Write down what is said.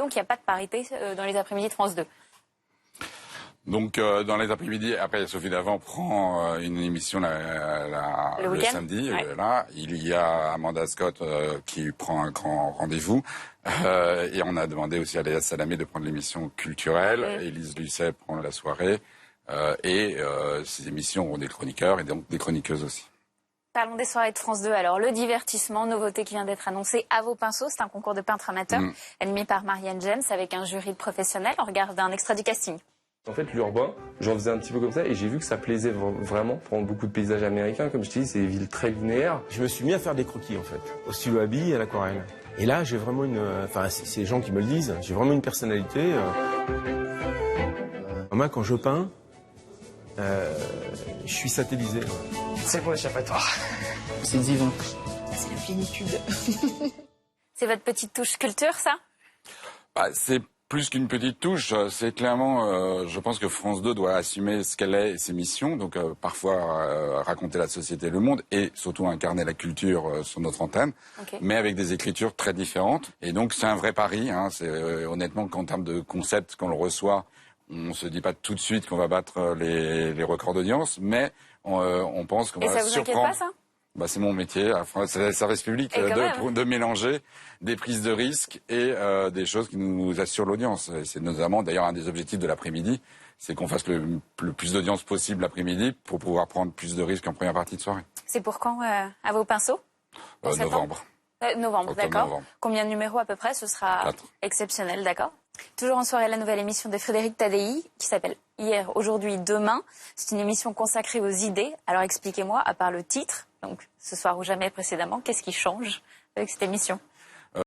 Donc il n'y a pas de parité dans les après-midi de France 2. Donc dans les après-midi, après Sophie Davant prend une émission le samedi. Ouais. Là, il y a Amanda Scott qui prend un grand rendez-vous. Et on a demandé aussi à Léa Salamé de prendre l'émission culturelle. Élise Lucet prend la soirée. Ces émissions ont des chroniqueurs et donc des chroniqueuses aussi. Parlons des soirées de France 2. Alors, le divertissement, nouveauté qui vient d'être annoncée, À vos pinceaux, c'est un concours de peintres amateurs, animé par Marianne James, avec un jury de professionnels. On regarde un extrait du casting. En fait, l'urbain, j'en faisais un petit peu comme ça et j'ai vu que ça plaisait vraiment. Prendre beaucoup de paysages américains, comme je te dis, c'est des villes très linéaires. Je me suis mis à faire des croquis, en fait, au stylo à billes et à l'aquarelle. Et là, j'ai vraiment c'est les gens qui me le disent, j'ai vraiment une personnalité. Moi, quand je peins, je suis satellisé. C'est mon échappatoire. C'est divin. C'est la plénitude. C'est votre petite touche culture, ça ? C'est plus qu'une petite touche, c'est clairement, je pense que France 2 doit assumer ce qu'elle est et ses missions, donc parfois raconter la société et le monde, et surtout incarner la culture sur notre antenne, mais avec des écritures très différentes. Et donc c'est un vrai pari, c'est honnêtement qu'en termes de concept, quand on le reçoit, on se dit pas tout de suite qu'on va battre les records d'audience, mais on pense qu'on va surprendre. Et ça vous inquiète pas, ça ? C'est mon métier, c'est le service public, de mélanger des prises de risques et des choses qui nous assurent l'audience. C'est notamment d'ailleurs un des objectifs de l'après-midi, c'est qu'on fasse le plus d'audience possible l'après-midi pour pouvoir prendre plus de risques en première partie de soirée. C'est pour quand, À vos pinceaux ? Novembre. Novembre, d'accord. Novembre. Combien de numéros à peu près ? Ce sera 4. Exceptionnel, d'accord. Toujours en soirée, la nouvelle émission de Frédéric Tadei, qui s'appelle Hier, Aujourd'hui, Demain. C'est une émission consacrée aux idées. Alors expliquez-moi, à part le titre, donc Ce soir ou jamais précédemment, qu'est-ce qui change avec cette émission ?